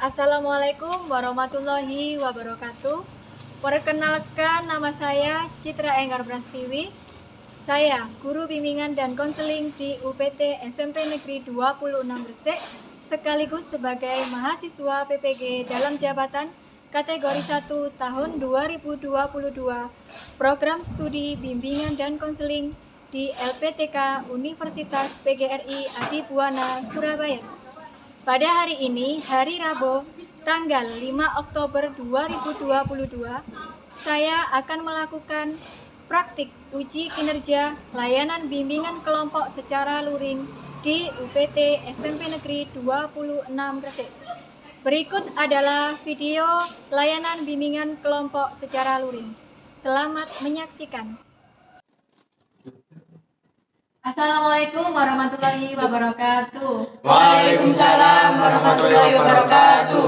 Assalamualaikum warahmatullahi wabarakatuh. Perkenalkan, nama saya Citra Enggar Prastiwi. Saya guru bimbingan dan konseling di UPT SMP Negeri 26 Gresik, sekaligus sebagai mahasiswa PPG dalam jabatan kategori 1 tahun 2022 program studi bimbingan dan konseling di LPTK Universitas PGRI Adibuana Surabaya. Pada hari ini, hari Rabu, tanggal 5 Oktober 2022, saya akan melakukan praktik uji kinerja layanan bimbingan kelompok secara luring di UPT SMP Negeri 26 Gresik. Berikut adalah video layanan bimbingan kelompok secara luring. Selamat menyaksikan. Assalamualaikum warahmatullahi wabarakatuh. Waalaikumsalam warahmatullahi wabarakatuh.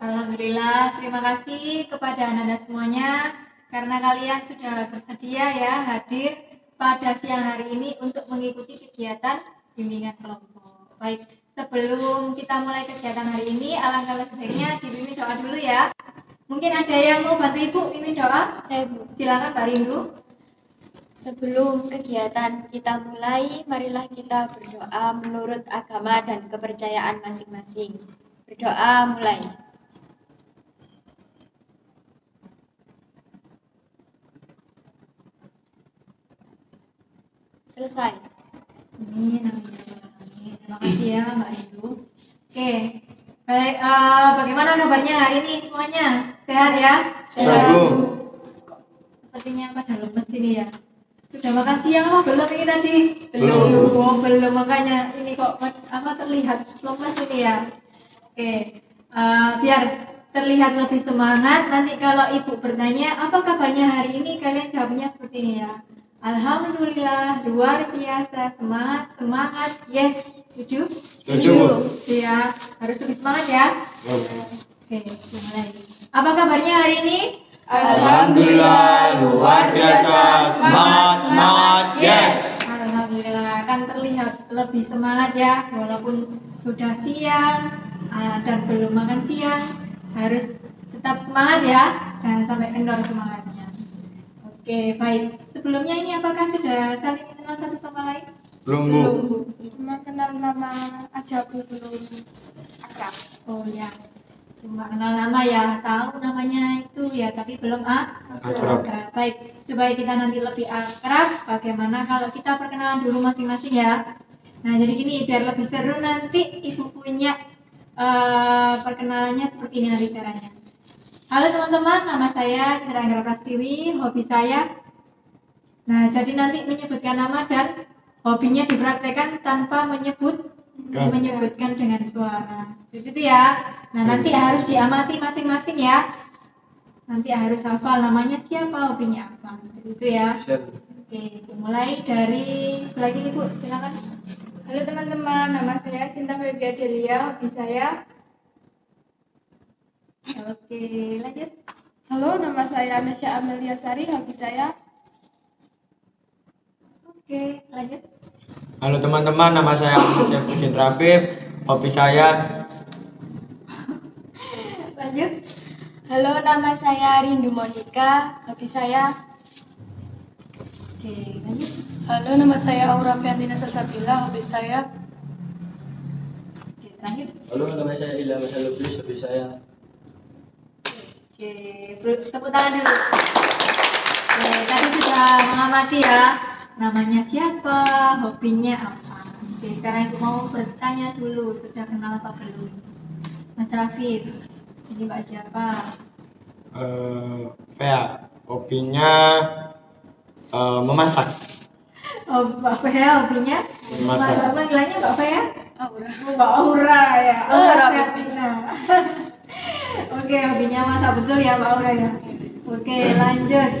Alhamdulillah, terima kasih kepada Anda semuanya karena kalian sudah bersedia ya hadir pada siang hari ini untuk mengikuti kegiatan bimbingan kelompok. Baik, sebelum kita mulai kegiatan hari ini, alangkah baiknya dibimbing doa dulu ya. Mungkin ada yang mau bantu Ibu bimbing doa? Saya Bu. Silakan Pak Rindu. Sebelum kegiatan kita mulai, marilah kita berdoa menurut agama dan kepercayaan masing-masing. Berdoa mulai. Selesai. Amin, amin, amin. Terima kasih ya Mbak Rindu. Oke, baik. Bagaimana kabarnya hari ini semuanya? Sehat ya? Sehat, Bu. Sepertinya pada lemes ini ya. Sudah makan siang apa belum ini tadi? Belum. Oh, belum, makanya ini kok terlihat lemes ini ya. Oke, biar terlihat lebih semangat, nanti kalau Ibu bertanya apa kabarnya hari ini, kalian jawabnya seperti ini ya. Alhamdulillah, luar biasa, semangat, semangat, yes. Setuju? Setuju. Ya, harus lebih semangat ya. Oke, mulai. Apa kabarnya hari ini? Alhamdulillah, luar biasa, semangat, semangat, yes. Alhamdulillah, akan terlihat lebih semangat ya, walaupun sudah siang dan belum makan siang, harus tetap semangat ya, jangan sampai kendor semangatnya. Oke, baik. Sebelumnya ini apakah sudah saling mengenal satu sama lain? Belum, Bu. Cuma kenal nama aja, Bu, belum akrab. Oh ya, cuma kenal nama ya, tahu namanya itu ya, tapi belum Akrab. Baik, supaya kita nanti lebih akrab, bagaimana kalau kita perkenalan dulu masing-masing ya. Nah, jadi gini, biar lebih seru nanti Ibu punya perkenalannya seperti ini nanti caranya. Halo teman-teman, nama saya Citra Enggar Prastiwi, hobi saya. Nah, jadi nanti menyebutkan nama dan hobinya dipraktekkan tanpa menyebutkan dengan suara. Seperti itu ya. Nah, nanti harus diamati masing-masing ya. Nanti harus hafal namanya siapa, hobinya apa. Seperti itu ya. Siap. Oke, mulai dari sebelah kiri Bu, silakan. Halo teman-teman, nama saya Sinta Febi Adelia, hobi saya. Oke, lanjut. Halo, nama saya Anesya Amelia Sari, hobi saya. Oke, lanjut. Halo teman-teman, nama saya Ahmad Saifuddin Rafif, hobi saya. Lanjut. Halo, nama saya Rindu Monika, hobi saya. Oke, lanjut. Halo, nama saya Aura Fiantina Salsabila, hobi saya. Oke, lanjut. Halo, nama saya Ilham Salubis, hobi saya. Oke, tepuk tangan dulu. Oke, tadi sudah mengamati ya, namanya siapa, hobinya apa. Oke, sekarang aku mau bertanya dulu, sudah kenal apa belum? Mas Rafif, ini Mbak siapa? Fea, hobinya memasak. Oh, Mbak Fea hobinya? Masak. Mas panggilannya Mbak Fea? Aura. Oh, Mbak Aura ya. Aura, Fiatina. Oke, hobinya masak betul ya Mbak Aura ya. Oke, lanjut.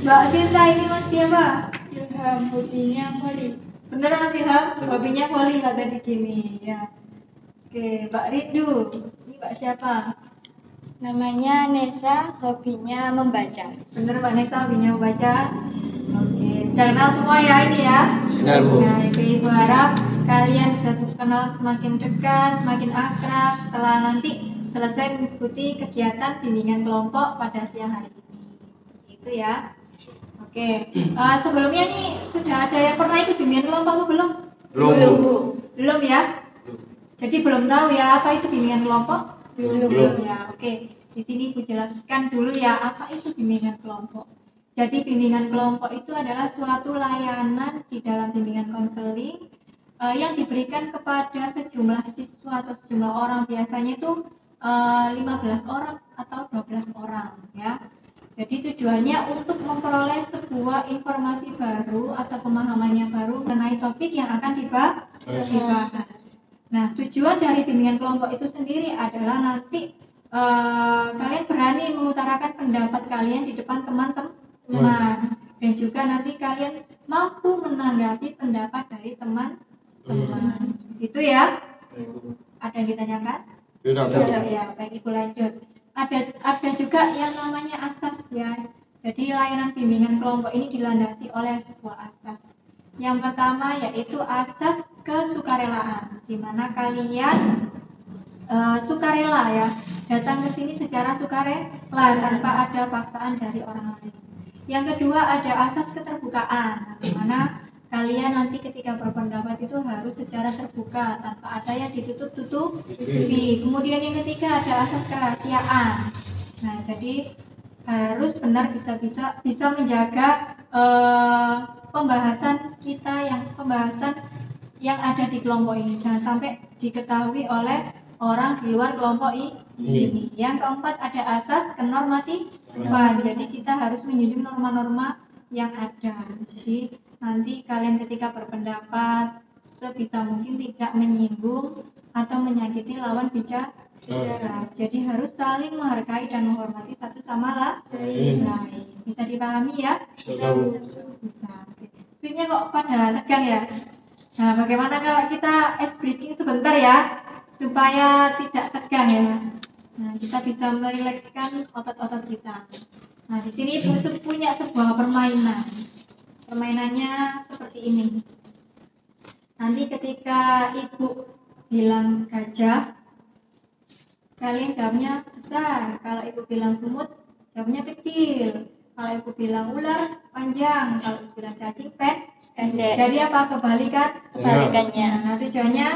Mbak Sinta, ini Mas siapa? Ilham, hobinya voli. Bener Mas Ilham, hobinya voli nggak tadi gini ya. Oke, Mbak Rindu, ini Mbak siapa? Namanya Nesa, hobinya membaca. Bener Mbak Nesa, hobinya membaca. Oke, sudah kenal semua ya ini ya. Sudah, Bu. Nah, Ibu harap kalian bisa kenal semakin dekat, semakin akrab setelah nanti selesai mengikuti kegiatan bimbingan kelompok pada siang hari ini. Seperti itu ya. Oke, sebelumnya nih sudah ada yang pernah ikut bimbingan kelompok apa belum? Belum. Belum ya? Jadi belum tahu ya apa itu bimbingan kelompok? Belum ya. Oke, di sini Ibu jelaskan dulu ya apa itu bimbingan kelompok. Jadi bimbingan kelompok itu adalah suatu layanan di dalam bimbingan konseling yang diberikan kepada sejumlah siswa atau sejumlah orang, biasanya itu 15 orang atau 12 orang ya. Jadi tujuannya untuk memperoleh sebuah informasi baru atau pemahamannya baru mengenai topik yang akan dibahas. Nah, tujuan dari bimbingan kelompok itu sendiri adalah nanti kalian berani mengutarakan pendapat kalian di depan teman-teman dan juga nanti kalian mampu menanggapi pendapat dari teman-teman. Seperti itu ya. Ada yang ditanyakan? Tidak. Ya, baik Ibu lanjut. Ada juga yang namanya asas ya. Jadi layanan bimbingan kelompok ini dilandasi oleh sebuah asas. Yang pertama yaitu asas kesukarelaan, di mana kalian sukarela ya, datang ke sini secara sukarela tanpa ada paksaan dari orang lain. Yang kedua ada asas keterbukaan, di mana kalian nanti ketika berpendapat itu harus secara terbuka tanpa ada yang ditutup-tutupi. Kemudian yang ketiga ada asas kerahasiaan. Nah, jadi harus benar bisa menjaga pembahasan yang ada di kelompok ini, jangan sampai diketahui oleh orang di luar kelompok ini. Yang keempat ada asas kenormatifan. Jadi kita harus menjunjung norma-norma yang ada. Jadi nanti kalian ketika berpendapat sebisa mungkin tidak menyinggung atau menyakiti lawan bicara. Jadi harus saling menghargai dan menghormati satu sama lain. Bisa dipahami ya? Bisa. Speednya kok pada tegang ya? Nah, bagaimana kalau kita ice breaking sebentar ya, supaya tidak tegang ya. Nah, kita bisa merilekskan otot-otot kita. Nah, di sini Ibu punya sebuah permainan. Permainannya seperti ini. Nanti ketika Ibu bilang gajah, kalian jawabnya besar. Kalau Ibu bilang semut, jawabnya kecil. Kalau Ibu bilang ular, panjang. Kalau Ibu bilang cacing, pendek. Jadi apa kebalikannya? Nah, tujuannya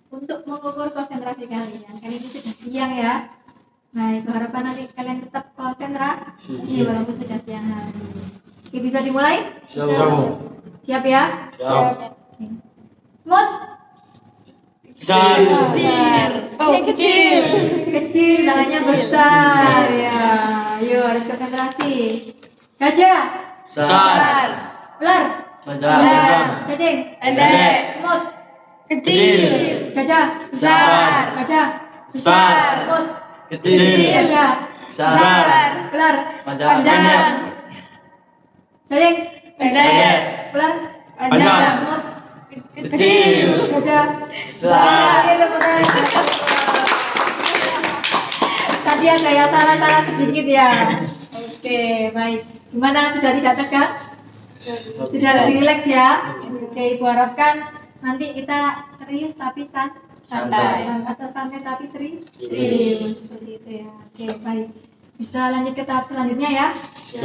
untuk mengukur konsentrasi kalian. Kalian ini sudah siang ya. Nah, Ibu harapkan nanti kalian tetap konsentrasi walaupun sudah siang hari. Oke, bisa dimulai? Siap ya? Siap. Semut? Besar. Kecil. Kecil, tangannya besar ya. Yuk, harus konsentrasi. Gajah? Besar. Ular? Panjang. Cacing? Pendek. Semut? Kecil. Gajah? Besar. Gajah? Besar. Semut? Kecil. Gajah? Besar. Ular? Panjang. Cacing? Pendek. Ular? Panjang. Semut? Kecil. Gajah? Besar. Oke, tepuk tangan. Tadi ada yang salah-salah sedikit ya. Oke, baik. Gimana, sudah tidak tegang? Sudah lebih rileks ya? Oke, Ibu harapkan nanti kita serius tapi santai. Atau santai tapi serius. Seperti itu ya. Oke, baik. Bisa lanjut ke tahap selanjutnya ya?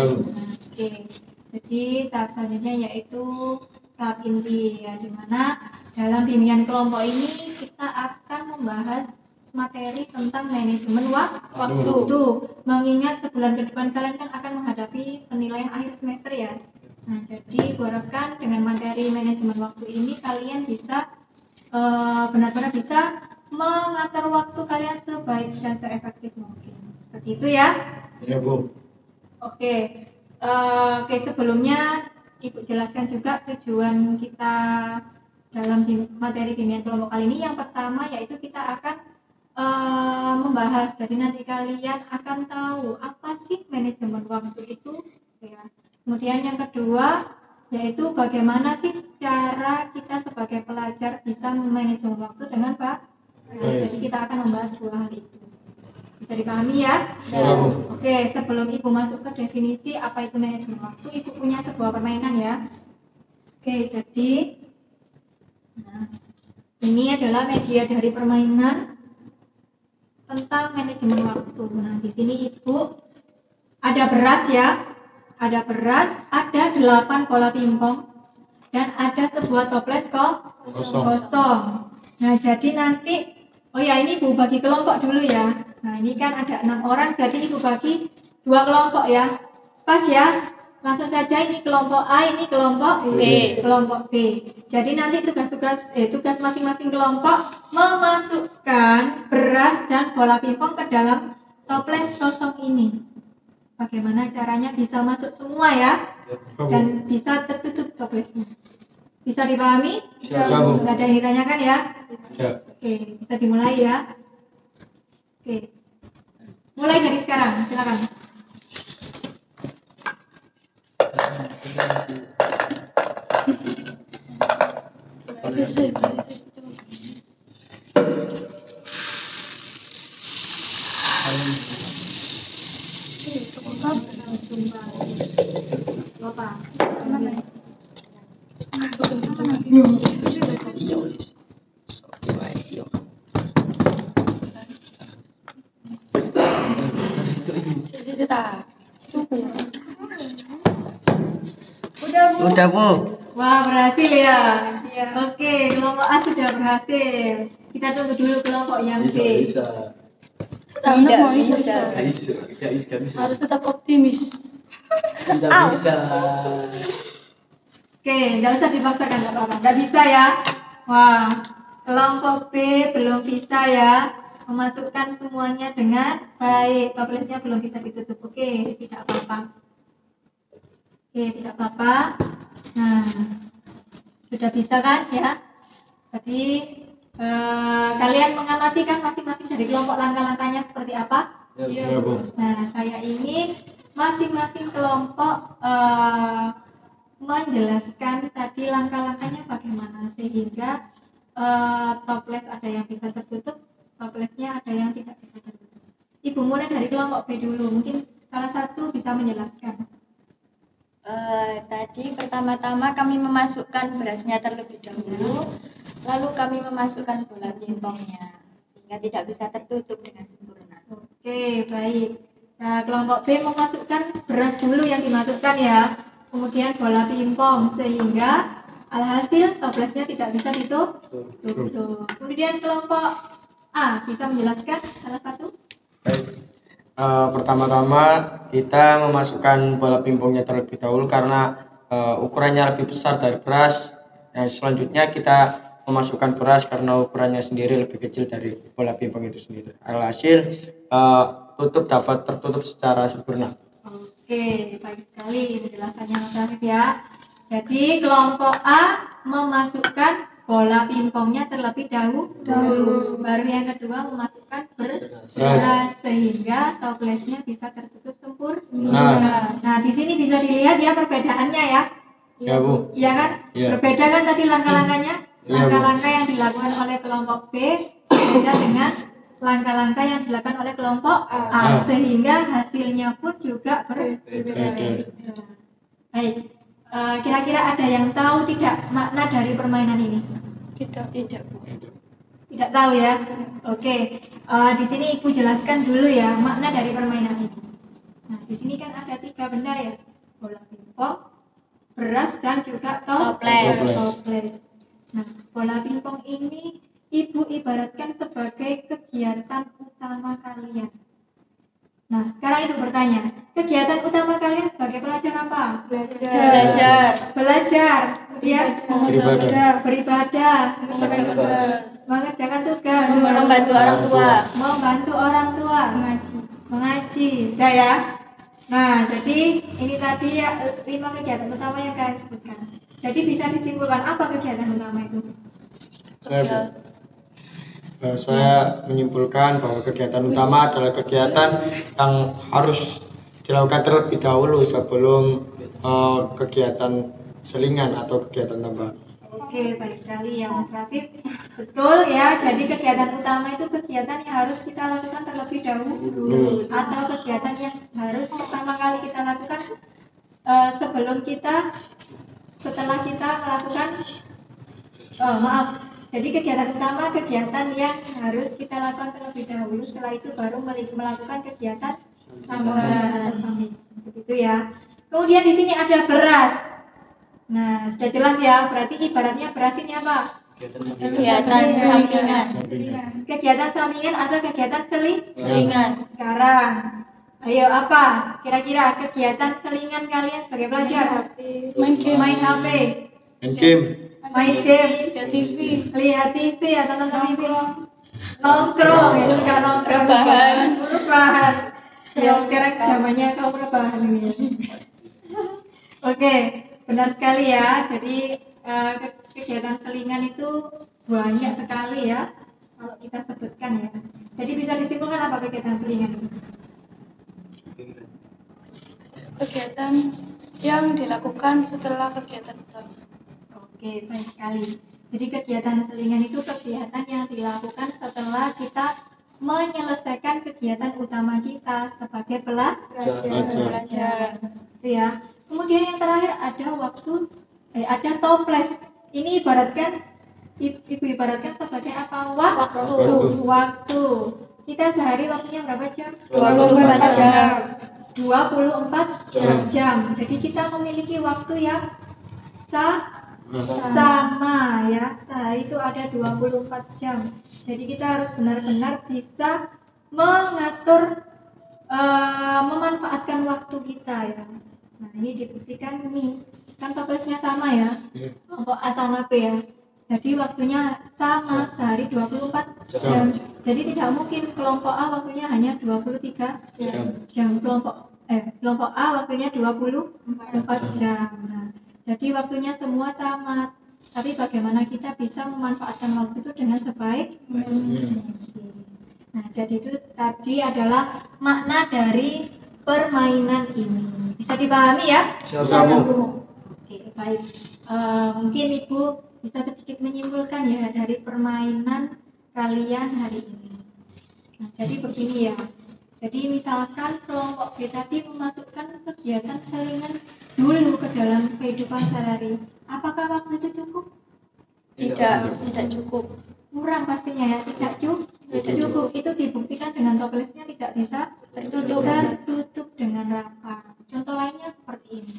Oke. Jadi tahap selanjutnya yaitu tahap inti ya, dimana dalam bimbingan kelompok ini kita akan membahas materi tentang manajemen waktu. Tuh, mengingat sebulan ke depan kalian kan akan menghadapi penilaian akhir semester ya. Nah, jadi gue harapkan dengan materi manajemen waktu ini kalian bisa benar-benar bisa mengatur waktu kalian sebaik dan seefektif mungkin. Seperti itu ya. Ya, Bu. Oke, sebelumnya Ibu jelaskan juga tujuan kita dalam materi bimbingan kelompok kali ini. Yang pertama yaitu kita akan membahas, jadi nanti kalian akan tahu apa sih manajemen waktu itu ya. Kemudian yang kedua yaitu bagaimana sih cara kita sebagai pelajar bisa memanajemen waktu dengan baik. Jadi kita akan membahas dua hal itu. Bisa dipahami ya? Oke, sebelum Ibu masuk ke definisi apa itu manajemen waktu, Ibu punya sebuah permainan ya. Oke, jadi ini adalah media dari permainan. tentang manajemen waktu. Nah, di sini Ibu ada beras ya. Ada beras, ada 8 bola pingpong dan ada sebuah toples kosong. Nah, jadi nanti ini Ibu bagi kelompok dulu ya. Nah, ini kan ada 6 orang, jadi Ibu bagi 2 kelompok ya. Pas ya. Langsung saja ini kelompok A, ini kelompok B. Jadi nanti tugas masing-masing kelompok memasukkan beras dan bola pingpong ke dalam toples kosong ini. Bagaimana caranya bisa masuk semua ya? Dan bisa tertutup toplesnya. Bisa dipahami? Bisa, Bu. Nggak ada yang ditanyakan ya? Ya. Oke, bisa dimulai ya. Oke. Mulai dari sekarang, silakan. Bapak. Udah Bu. Wah, berhasil ya. Iya. Oke, kelompok A sudah berhasil. Kita tunggu dulu kelompok yang B. Tidak bisa. Tidak bisa. Tidak bisa. Harus tetap optimis. Tidak bisa. Oke, nggak usah dipaksakan, nggak apa-apa. Nggak bisa ya. Wah, kelompok B belum bisa ya memasukkan semuanya dengan baik. Toplesnya belum bisa ditutup. Oke, tidak apa-apa. Nah, sudah bisa kan ya? Jadi kalian mengamati kan masing-masing dari kelompok langkah-langkahnya seperti apa? Ya, Bu. Nah, saya ini masing-masing kelompok menjelaskan tadi langkah-langkahnya bagaimana sehingga toples ada yang bisa tertutup, toplesnya ada yang tidak bisa tertutup. Ibu mulai dari kelompok B dulu, mungkin salah satu bisa menjelaskan. Tadi pertama-tama kami memasukkan berasnya terlebih dahulu, lalu kami memasukkan bola pingpongnya sehingga tidak bisa tertutup dengan sempurna. Oke, baik. Nah, kelompok B memasukkan beras dulu yang dimasukkan ya, kemudian bola pingpong sehingga alhasil toplesnya tidak bisa ditutup. Kemudian kelompok A bisa menjelaskan salah satu? Baik. Pertama-tama kita memasukkan bola pingpongnya terlebih dahulu karena ukurannya lebih besar dari beras. Nah, selanjutnya kita memasukkan beras karena ukurannya sendiri lebih kecil dari bola pingpong itu sendiri. Alhasil tutup dapat tertutup secara sempurna. Oke, baik sekali penjelasannya Mas Arif ya. Jadi kelompok A memasukkan bola pingpongnya terlebih dahulu. Baru yang kedua memasukkan beras sehingga toplesnya bisa tertutup sempurna. Nah, di sini bisa dilihat ya perbedaannya ya. Ya, Bu. Iya kan? Iya. Berbeda kan tadi langkah-langkahnya? Iya, Bu. Langkah-langkah yang dilakukan oleh kelompok B berbeda dengan langkah-langkah yang dilakukan oleh kelompok A, sehingga hasilnya pun juga berbeda. Baik. Kira-kira ada yang tahu tidak makna dari permainan ini? Tidak. Tidak tahu ya? Oke. Di sini Ibu jelaskan dulu ya makna dari permainan ini. Nah, di sini kan ada 3 benda ya. Bola pingpong, beras dan juga toples. Nah, bola pingpong ini Ibu ibaratkan sebagai kegiatan utama kalian. Nah, sekarang Ibu bertanya, kegiatan utama kalian sebagai pelajar apa? Belajar. Kemudian beribadah, mengerjakan tugas, membantu orang tua, mengaji. Sudah ya? Nah, jadi ini tadi ya 5 kegiatan utama yang kalian sebutkan. Jadi bisa disimpulkan apa kegiatan utama itu? Saya menyimpulkan bahwa kegiatan utama adalah kegiatan yang harus dilakukan terlebih dahulu sebelum kegiatan selingan atau kegiatan tambahan. Oke, baik sekali ya Mas Rafif. Betul ya, jadi kegiatan utama itu kegiatan yang harus kita lakukan terlebih dahulu atau kegiatan yang harus pertama kali kita lakukan setelah kita melakukan Jadi kegiatan utama kegiatan yang harus kita lakukan terlebih dahulu, setelah itu baru melakukan kegiatan tambahan atau sampingan. Begitu ya. Kemudian di sini ada beras. Nah, sudah jelas ya, berarti ibaratnya beras ini apa? Kegiatan sampingan. Kegiatan sampingan atau kegiatan Selingan. Sekarang, ayo apa? Kira-kira kegiatan selingan kalian sebagai pelajar? Main game. Main HP, Main game. main game, Ya TV. lihat TV atau nonton TV, nongkrong, ya suka nongkrong. Rebahan. Ya sekarang zamannya kaum rebahan ini. Oke, benar sekali ya. Jadi kegiatan selingan itu banyak sekali ya kalau kita sebutkan ya. Jadi bisa disimpulkan apa kegiatan selingan itu? Kegiatan yang dilakukan setelah kegiatan utama. Oke, baik sekali. Jadi kegiatan selingan itu kegiatan yang dilakukan setelah kita menyelesaikan kegiatan utama kita sebagai pelajar. Itu ya. Kemudian yang terakhir ada ada toples. Ini ibu ibaratkan sebagai apa? Waktu. Kita sehari waktunya berapa jam? 24 jam. 24 jam. Jadi kita memiliki waktu yang sama ya. Sehari itu ada 24 jam. Jadi kita harus benar-benar bisa mengatur memanfaatkan waktu kita ya. Nah, ini dibuktikan nih. Kan toplesnya sama ya. Kelompok A sama B ya. Jadi waktunya sama, sehari 24 jam. Jadi tidak mungkin kelompok A waktunya hanya 23 jam. Kelompok A waktunya 24 jam. Nah, jadi waktunya semua sama. Tapi bagaimana kita bisa memanfaatkan waktu itu dengan sebaik mungkin. Nah, jadi itu tadi adalah makna dari permainan ini. Bisa dipahami ya? Oke, baik. Mungkin Ibu bisa sedikit menyimpulkan ya dari permainan kalian hari ini. Nah, jadi begini ya. Jadi misalkan kelompok B tadi memasukkan kegiatan selingan dulu ke dalam kehidupan sehari-hari. Apakah waktu itu cukup? Tidak cukup. Kurang pastinya ya, tidak cukup. Itu dibuktikan dengan toplesnya tidak bisa tertutup dengan rapat. Contoh lainnya seperti ini.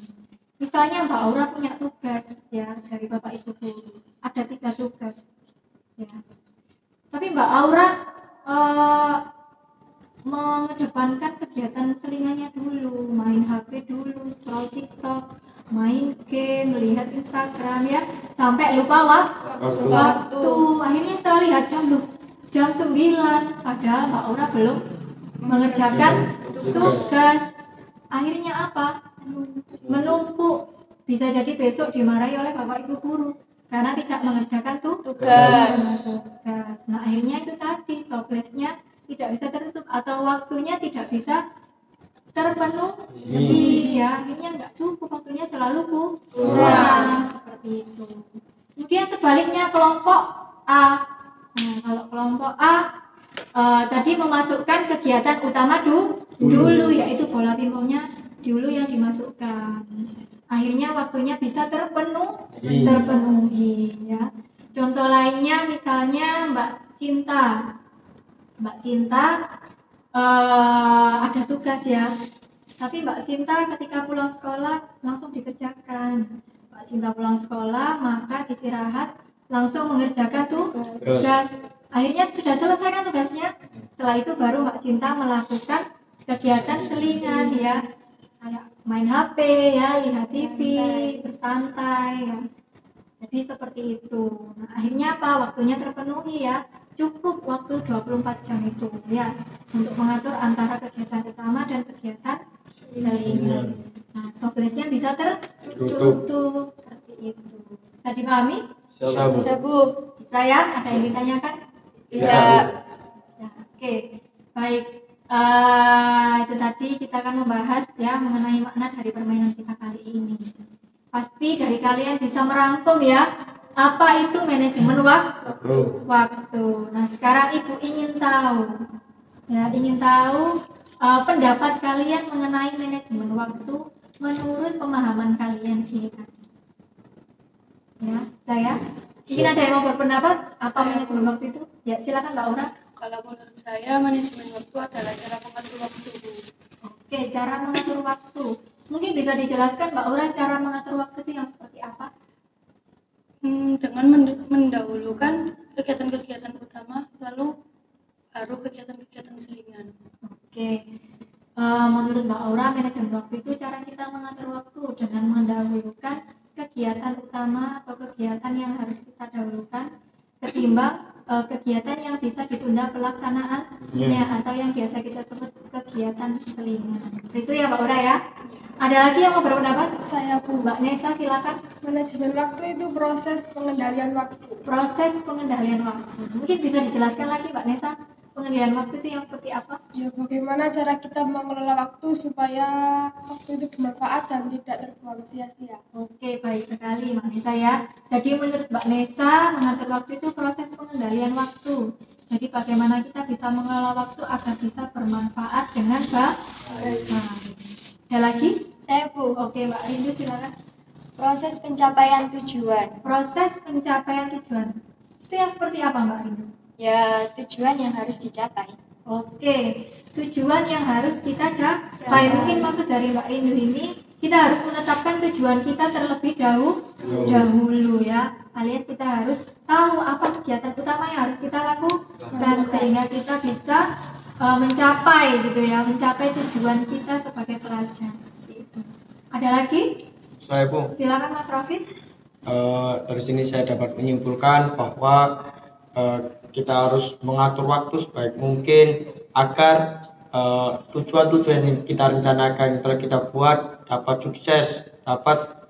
Misalnya Mbak Aura punya tugas ya dari Bapak Ibu guru. Ada 3 tugas. Ya. Tapi Mbak Aura mengedepankan kegiatan selingannya dulu, main HP dulu, scroll TikTok, main game, melihat Instagram ya, sampai lupa waktu. Akhirnya setelah lihat jam 9, padahal Mbak Aura belum mengerjakan tugas. Akhirnya apa? Menumpuk. Bisa jadi besok dimarahi oleh Bapak Ibu guru karena tidak mengerjakan tugas. Nah, akhirnya itu tadi toplesnya tidak bisa tertutup atau waktunya tidak bisa terpenuhi ya, akhirnya nggak cukup, waktunya selalu kurang seperti itu. Kemudian sebaliknya kelompok A. Nah, kalau kelompok A tadi memasukkan kegiatan utama dulu yaitu bola pingpongnya dulu yang dimasukkan. Akhirnya waktunya bisa terpenuhi ya. Contoh lainnya misalnya Mbak Sinta ada tugas ya, tapi Mbak Sinta ketika pulang sekolah langsung dikerjakan. Mbak Sinta pulang sekolah maka istirahat langsung mengerjakan tugas. Akhirnya sudah selesai kan tugasnya. Setelah itu baru Mbak Sinta melakukan kegiatan selingan ya, kayak main HP ya, lihat TV, bersantai ya. Jadi seperti itu. Nah, akhirnya apa? Waktunya terpenuhi ya. Cukup waktu 24 jam itu ya untuk mengatur antara kegiatan utama dan kegiatan selingan. Nah, toplesnya bisa tertutup seperti itu. Bisa dipahami? Bisa, Bu. Bisa ya? Ada yang ditanyakan? Tidak. Ya, oke. Baik. Itu tadi kita akan membahas ya mengenai makna dari permainan kita kali ini. Pasti dari kalian bisa merangkum ya. Apa itu manajemen waktu? Nah, sekarang Ibu ingin tahu pendapat kalian mengenai manajemen waktu menurut pemahaman kalian ini tadi. Ya, saya Mungkin ada yang mau berpendapat apa manajemen waktu itu? Ya, silakan Mbak Aura. Kalau menurut saya manajemen waktu adalah cara mengatur waktu. Oke, cara mengatur waktu. Mungkin bisa dijelaskan Mbak Aura cara mengatur waktu itu yang seperti apa? Dengan mendahulukan kegiatan-kegiatan utama, lalu baru kegiatan-kegiatan selingan. Oke. Menurut Mbak Aura, manajemen waktu itu cara kita mengatur waktu dengan mendahulukan kegiatan utama atau kegiatan yang harus kita dahulukan ketimbang kegiatan yang bisa ditunda pelaksanaannya atau yang biasa kita sebut kegiatan selingan. Itu ya Mbak Aura ya. Ada lagi yang mau berpendapat? Saya Bu. Mbak Nesa silakan. Manajemen waktu itu proses pengendalian waktu. Proses pengendalian waktu. Mungkin bisa dijelaskan lagi Mbak Nesa, pengendalian waktu itu yang seperti apa? Ya, bagaimana cara kita mengelola waktu supaya waktu itu bermanfaat dan tidak terbuang sia-sia. Oke, baik sekali Mbak Nesa ya. Jadi menurut Mbak Nesa, mengatur waktu itu proses pengendalian waktu. Jadi bagaimana kita bisa mengelola waktu agar bisa bermanfaat dengan baik. Ada lagi? Saya Bu, Oke, Mbak Rindu silakan. proses pencapaian tujuan. Proses pencapaian tujuan. Itu yang seperti apa Mbak Rindu? Ya, tujuan yang harus dicapai. Oke, tujuan yang harus kita capai. Mungkin maksud dari Mbak Rindu ini, kita harus menetapkan tujuan kita terlebih dahulu ya. Alias kita harus tahu apa kegiatan utama yang harus kita lakukan sehingga kita bisa mencapai gitu ya, mencapai tujuan kita sebagai pelajar. Seperti itu. Ada lagi? Saya Bu, Silakan Mas Rafif. dari sini saya dapat menyimpulkan bahwa kita harus mengatur waktu sebaik mungkin agar tujuan-tujuan yang kita rencanakan telah kita buat dapat sukses, dapat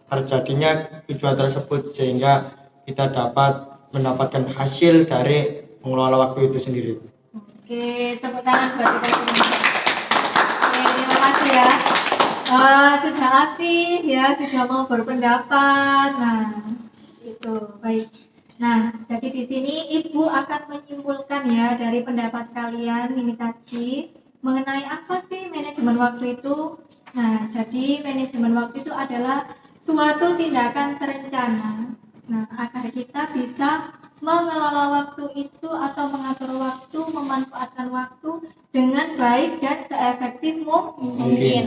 terjadinya tujuan tersebut sehingga kita dapat mendapatkan hasil dari mengelola waktu itu sendiri. Oke, tepuk tangan buat kita semua. Oke, terima kasih ya. Sudah aktif ya, sudah mau berpendapat. Nah, itu baik. Nah, jadi di sini Ibu akan menyimpulkan ya dari pendapat kalian ini tadi mengenai apa sih manajemen waktu itu. Nah, jadi manajemen waktu itu adalah suatu tindakan terencana. Nah, agar kita bisa mengelola waktu itu atau mengatur waktu, memanfaatkan waktu dengan baik dan seefektif mungkin.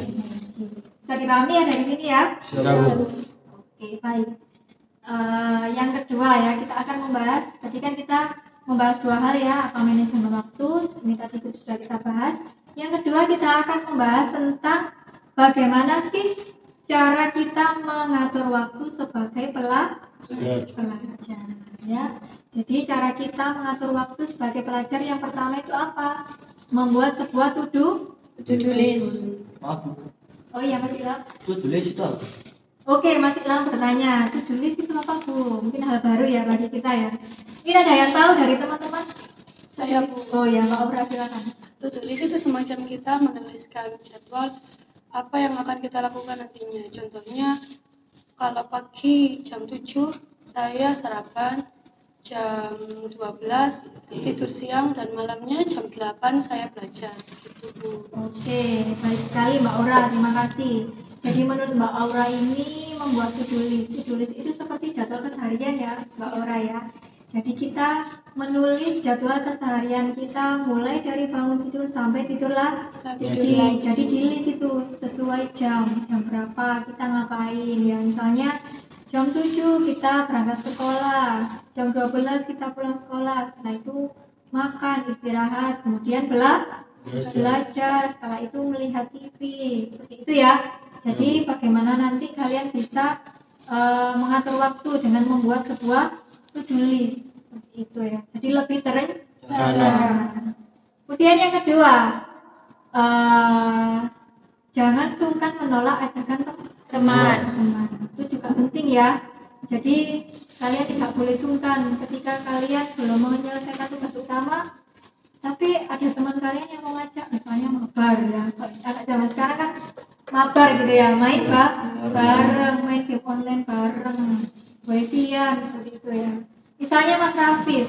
Bisa dipahami ya dari sini ya? Bisa, Bu. Oke, baik. Yang kedua ya, kita akan membahas, tadi kan kita membahas dua hal ya, apa manajemen waktu, ini tadi sudah kita bahas. Yang kedua kita akan membahas tentang bagaimana sih cara kita mengatur waktu sebagai pelajar ya. Jadi cara kita mengatur waktu sebagai pelajar yang pertama itu apa? Membuat sebuah to-do list. Maaf, Bu. Oh iya Mas Ilham. To-do list itu apa? Oke, Mas Ilham bertanya, to-do list itu apa Bu? Mungkin hal baru ya bagi kita ya. Mungkin ada yang tahu dari teman-teman? Saya Bu. Oh ya, Mbak Aura silakan. To-do list itu semacam kita menuliskan jadwal apa yang akan kita lakukan nantinya. Contohnya, kalau pagi jam 7 saya sarapan, jam 12 tidur siang, dan malamnya jam 8 saya belajar. Gitu Bu. Oke, baik sekali Mbak Aura, terima kasih. Jadi menurut Mbak Aura ini membuat to-do list. To-do list itu seperti jadwal keseharian ya Mbak Aura ya. Jadi kita menulis jadwal keseharian kita mulai dari bangun tidur sampai tidur lagi. Jadi di list itu sesuai jam berapa kita ngapain ya. Misalnya jam 7 kita berangkat sekolah, jam 12 kita pulang sekolah, setelah itu makan, istirahat, kemudian belajar, setelah itu melihat TV, seperti itu ya. Jadi bagaimana nanti kalian bisa mengatur waktu dengan membuat sebuah to-do list, seperti itu ya. Jadi lebih terencana. Kemudian yang kedua, jangan sungkan menolak ajakan teman. Itu juga penting ya. Jadi kalian tidak boleh sungkan ketika kalian belum menyelesaikan tugas utama, tapi ada teman kalian yang mau ngajak, misalnya mabar ya. Anak zaman sekarang kan mabar gitu ya, main bareng, main game online bareng, wifi-an seperti itu ya. Misalnya Mas Rafif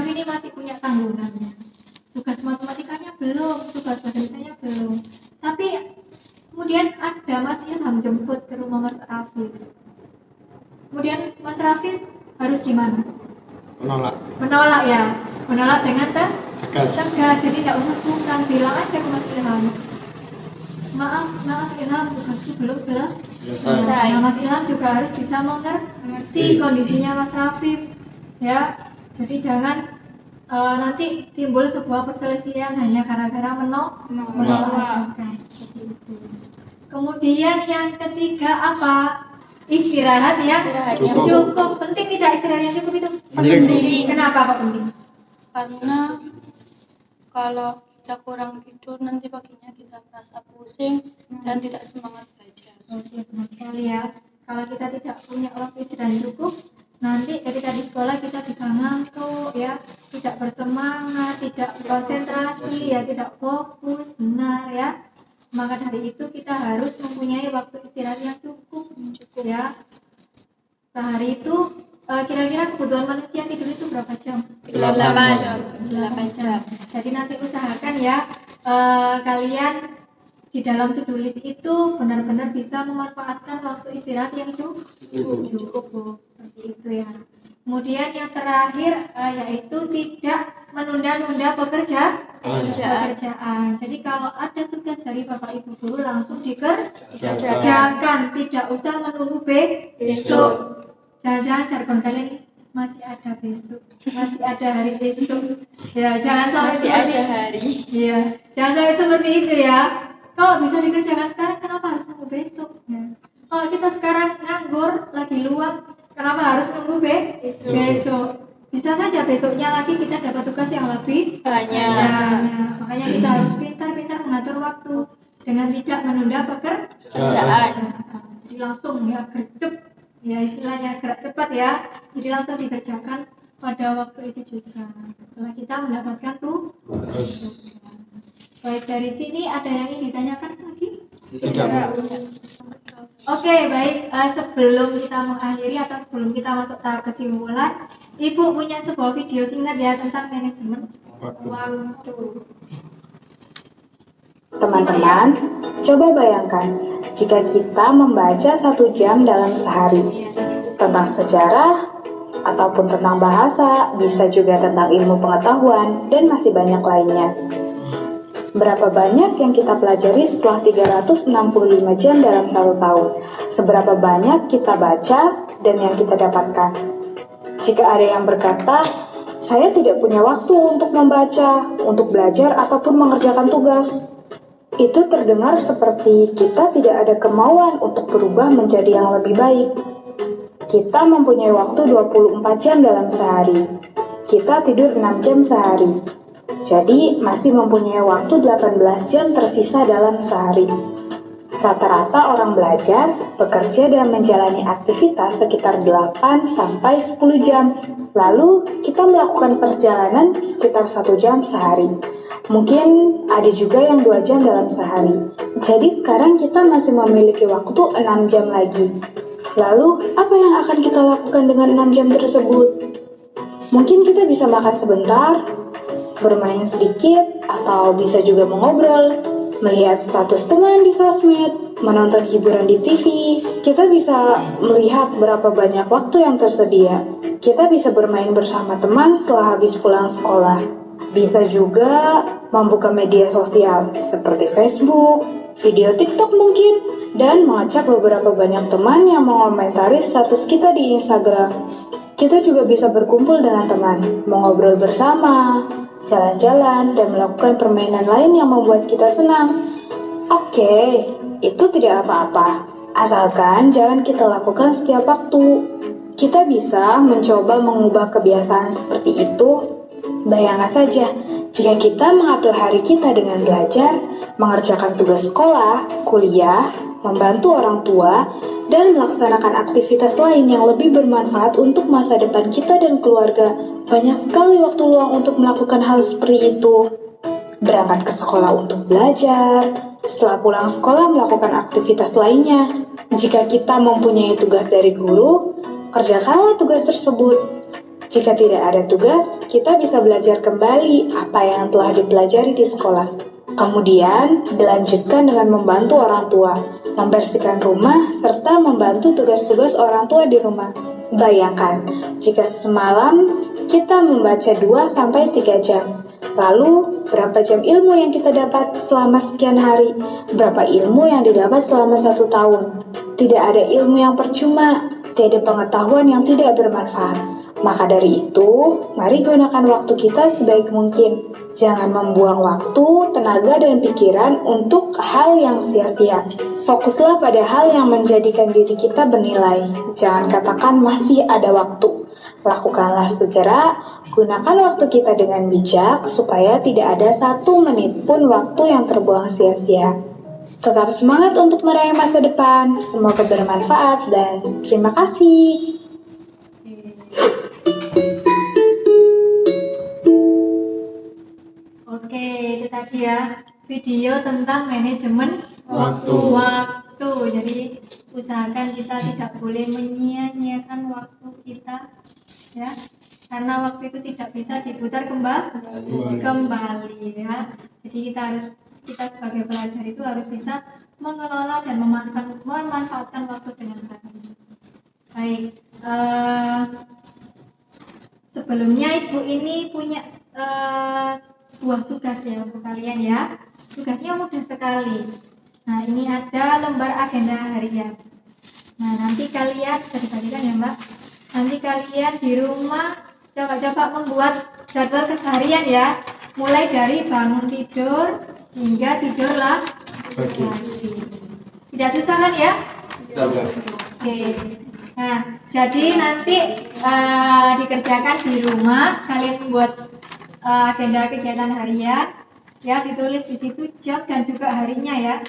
ini masih punya tanggungannya, tugas matematikanya belum, tugas bahasa Indonesianya belum, tapi kemudian ada Mas Ilham jemput ke rumah Mas Rafif. Kemudian Mas Raffi harus gimana? Menolak. Menolak ya, menolak dengan Tegas. tegas. Jadi tidak usah sungkan, bilang aja ke Mas Ilham, maaf Ilham, tugasku belum Selesai. Nah, Mas Ilham juga harus bisa mengerti kondisinya Mas Raffi ya. Jadi jangan nanti timbul sebuah perselisihan hanya gara-gara menolak ajakan seperti itu. Kemudian yang ketiga apa? Istirahat yang cukup. Penting tidak istirahat yang cukup itu? Penting. Kenapa kok penting? Karena kalau kita kurang tidur nanti paginya kita merasa pusing dan tidak semangat belajar. Oke, benar sekali ya. Kalau kita tidak punya waktu istirahat yang cukup, nanti ketika di sekolah kita bisa ngantuk ya, tidak bersemangat, tidak konsentrasi ya, tidak fokus, benar ya. Maka dari itu kita harus mempunyai waktu istirahat yang cukup ya. Sehari itu kira-kira kebutuhan manusia tidur itu berapa jam? 8 jam. Jadi nanti usahakan ya kalian di dalam to-do list itu benar-benar bisa memanfaatkan waktu istirahat yang cukup Bu. Seperti itu ya. Kemudian yang terakhir yaitu tidak menunda-nunda pekerjaan. Jadi kalau ada tugas dari Bapak Ibu guru langsung dikerjakan, tidak usah menunggu besok. Jangan-jangan jargon kalian ini masih ada besok, masih ada hari besok. Ya, jangan sampai Masih ada hari. Iya, jangan sampai seperti itu ya. Kalau bisa dikerjakan sekarang, kenapa harus nunggu besok? Ya. Kalau kita sekarang nganggur, lagi luang, kenapa harus nunggu besok? Bisa saja besoknya lagi kita dapat tugas yang lebih Banyak. Makanya kita harus pintar-pintar mengatur waktu dengan tidak menunda Pekerjaan. Jadi langsung ya gercep, ya istilahnya gerak cepat ya. Jadi langsung dikerjakan pada waktu itu juga. Setelah kita mendapatkan tugas. Baik, dari sini ada yang ingin ditanyakan lagi? Tidak. Oke, baik. Sebelum kita mengakhiri atau sebelum kita masuk tahap kesimpulan, Ibu punya sebuah video singkat ya tentang manajemen waktu. Teman-teman, coba bayangkan jika kita membaca 1 jam dalam sehari tentang sejarah ataupun tentang bahasa, bisa juga tentang ilmu pengetahuan, dan masih banyak lainnya. Berapa banyak yang kita pelajari setelah 365 jam dalam 1 tahun? Seberapa banyak kita baca dan yang kita dapatkan? Jika ada yang berkata, saya tidak punya waktu untuk membaca, untuk belajar, ataupun mengerjakan tugas. Itu terdengar seperti kita tidak ada kemauan untuk berubah menjadi yang lebih baik. Kita mempunyai waktu 24 jam dalam sehari. Kita tidur 6 jam sehari. Jadi masih mempunyai waktu 18 jam tersisa dalam sehari. Rata-rata orang belajar, bekerja dan menjalani aktivitas sekitar 8 sampai 10 jam. Lalu kita melakukan perjalanan sekitar 1 jam sehari. Mungkin ada juga yang 2 jam dalam sehari. Jadi sekarang kita masih memiliki waktu 6 jam lagi. Lalu apa yang akan kita lakukan dengan 6 jam tersebut? Mungkin kita bisa makan sebentar, bermain sedikit, atau bisa juga mengobrol, melihat status teman di sosmed, menonton hiburan di TV. Kita bisa melihat berapa banyak waktu yang tersedia. Kita bisa bermain bersama teman setelah habis pulang sekolah. Bisa juga membuka media sosial seperti Facebook, video TikTok mungkin, dan mengecek beberapa banyak teman yang mengomentari status kita di Instagram. Kita juga bisa berkumpul dengan teman, mengobrol bersama, jalan-jalan, dan melakukan permainan lain yang membuat kita senang. Oke, itu tidak apa-apa, asalkan jangan kita lakukan setiap waktu. Kita bisa mencoba mengubah kebiasaan seperti itu. Bayangkan saja, jika kita mengatur hari kita dengan belajar, mengerjakan tugas sekolah, kuliah, membantu orang tua, dan melaksanakan aktivitas lain yang lebih bermanfaat untuk masa depan kita dan keluarga. Banyak sekali waktu luang untuk melakukan hal seperti itu. Berangkat ke sekolah untuk belajar, setelah pulang sekolah melakukan aktivitas lainnya. Jika kita mempunyai tugas dari guru, kerjakanlah tugas tersebut. Jika tidak ada tugas, kita bisa belajar kembali apa yang telah dipelajari di sekolah. Kemudian, dilanjutkan dengan membantu orang tua. membersihkan rumah, serta membantu tugas-tugas orang tua di rumah. Bayangkan, jika semalam kita membaca 2-3 jam, lalu berapa jam ilmu yang kita dapat selama sekian hari? Berapa ilmu yang didapat selama 1 tahun? Tidak ada ilmu yang percuma, tidak ada pengetahuan yang tidak bermanfaat. Maka dari itu, mari gunakan waktu kita sebaik mungkin. Jangan membuang waktu, tenaga, dan pikiran untuk hal yang sia-sia. Fokuslah pada hal yang menjadikan diri kita bernilai. Jangan katakan masih ada waktu. Lakukanlah segera, gunakan waktu kita dengan bijak supaya tidak ada 1 menit pun waktu yang terbuang sia-sia. Tetap semangat untuk meraih masa depan. Semoga bermanfaat dan terima kasih. Oke, itu tadi ya video tentang manajemen Waktu. Jadi usahakan kita tidak boleh menyia-nyiakan waktu kita, ya, karena waktu itu tidak bisa diputar kembali ya. Jadi kita sebagai pelajar itu harus bisa mengelola dan memanfaatkan waktu dengan baik. Baik, sebelumnya Ibu ini punya sebuah tugas ya untuk kalian ya. Tugasnya mudah sekali. Nah, ini ada lembar agenda harian. Nah, nanti kalian bisa dibagikan ya Mbak. Nanti kalian di rumah coba-coba membuat jadwal keseharian ya. Mulai dari bangun tidur hingga tidur lagi. Tidak susah kan ya? Oke. Nah, jadi nanti dikerjakan di rumah. Kalian membuat agenda kegiatan harian, ya, ditulis di situ jam dan juga harinya ya.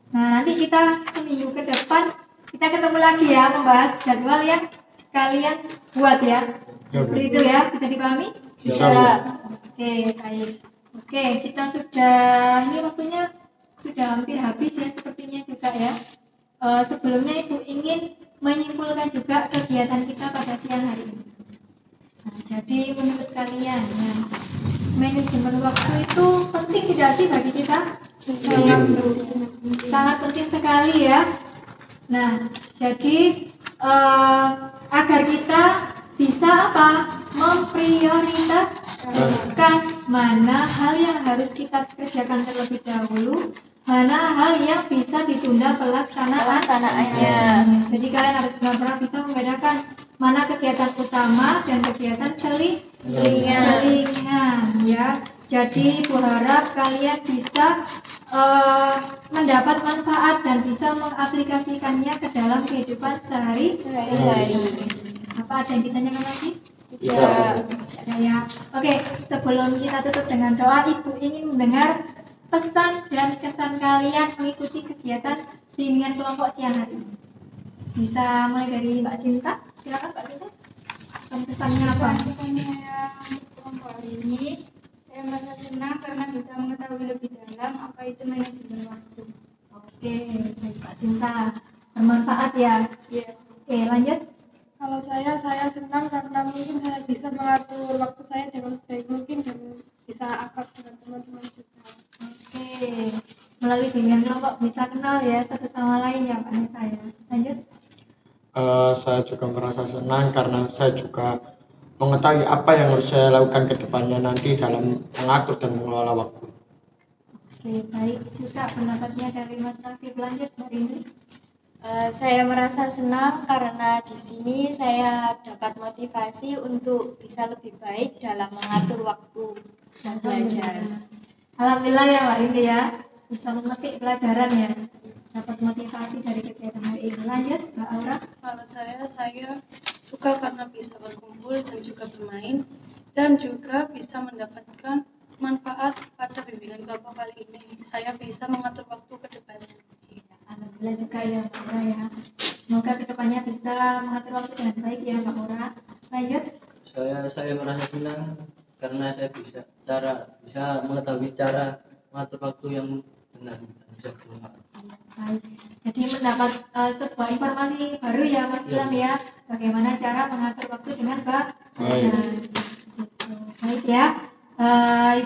Nah, nanti kita seminggu ke depan kita ketemu lagi ya membahas jadwal yang kalian buat ya. Seperti itu ya, bisa dipahami? Bisa. Oke, baik. Oke, kita ini waktunya sudah hampir habis ya sepertinya juga ya. Sebelumnya Ibu ingin menyimpulkan juga kegiatan kita pada siang hari ini. Nah, jadi menurut kalian ya, manajemen waktu itu penting tidak sih bagi kita? Sangat penting sekali ya. Nah, jadi agar kita bisa memprioritaskan mana hal yang harus kita kerjakan terlebih dahulu, mana hal yang bisa ditunda pelaksanaannya. Jadi kalian harus benar-benar bisa membedakan mana kegiatan utama dan kegiatan selingan ya. Jadi berharap kalian bisa mendapat manfaat dan bisa mengaplikasikannya ke dalam kehidupan sehari-hari. Apa ada yang ditanyakan lagi? Tidak. Ada ya. Oke, sebelum kita tutup dengan doa, Ibu ingin mendengar pesan dan kesan kalian mengikuti kegiatan bimbingan kelompok siang hari ini. Bisa mulai dari Mbak Sinta. Silakan Mbak Sinta. Pesannya apa? Pesannya kelompok hari ini, saya merasa senang karena bisa mengetahui lebih dalam apa itu manajemen waktu. Oke, baik Mbak Sinta. Bermanfaat ya? Iya. Oke, lanjut. Kalau saya senang karena mungkin saya bisa mengatur waktu saya dengan sebaik mungkin dan bisa akrab dengan teman-teman juga. Oke, melalui bimbingan kelompok bisa kenal ya satu sama lain ya Pak Nisa ya. Lanjut. Saya juga merasa senang karena saya juga mengetahui apa yang harus saya lakukan ke depannya nanti dalam mengatur dan mengelola waktu. Oke, baik juga pendapatnya dari Mas Raffi. Lanjut Mbak Rindri. Saya merasa senang karena di sini saya dapat motivasi untuk bisa lebih baik dalam mengatur waktu dan belajar. Alhamdulillah ya Mbak Rindri ya, bisa memetik pelajaran ya, dapat motivasi dari kegiatan hari ini. Lanjut Mbak Aura. Kalau saya suka karena bisa berkumpul dan juga bermain dan juga bisa mendapatkan manfaat pada bimbingan kelompok kali ini. Saya bisa mengatur waktu ke depannya. Alhamdulillah juga ya Mbak Aura ya. Semoga kedepannya bisa mengatur waktu dengan baik ya Mbak Aura. Lanjut. Saya merasa senang karena saya bisa mengetahui cara mengatur waktu yang benar dan bisa bermanfaat. Baik. Jadi mendapat sebuah informasi baru ya Mas Ilham ya, bagaimana cara mengatur waktu dengan baik. Baik ya.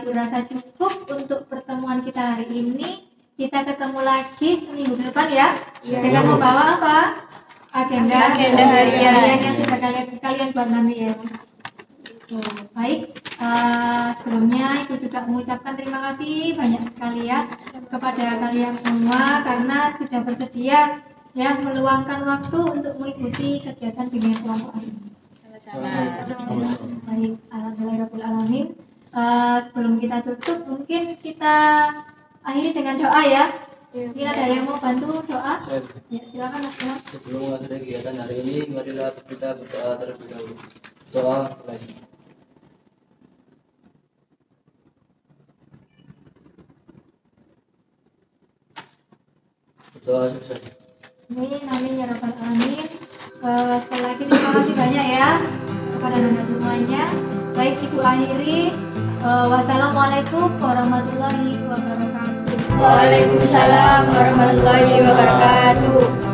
Ibu rasa cukup untuk pertemuan kita hari ini. Kita ketemu lagi seminggu ke depan ya. Dengan membawa apa? Agenda harian yang sudah kalian buat nanti ya. Baik, sebelumnya Ibu juga mengucapkan terima kasih banyak sekali ya kepada kalian semua karena sudah bersedia ya meluangkan waktu untuk mengikuti kegiatan bimbingan kelompok ini. Sama-sama. Baik, alhamdulillahirabbil alamin. Sebelum kita tutup, mungkin kita akhiri dengan doa ya. Mungkin ada yang mau bantu doa? Ya, silakan Mas Ilham. Sebelum mengakhiri kegiatan hari ini, marilah kita berdoa terlebih dahulu. Doa mulai. Berdoa sukses. Amin ya rabbal alamin. Sekali lagi terima kasih banyak ya kepada anda semuanya. Baik, Ibu akhiri. Wassalamualaikum warahmatullahi wabarakatuh. Waalaikumsalam warahmatullahi wabarakatuh.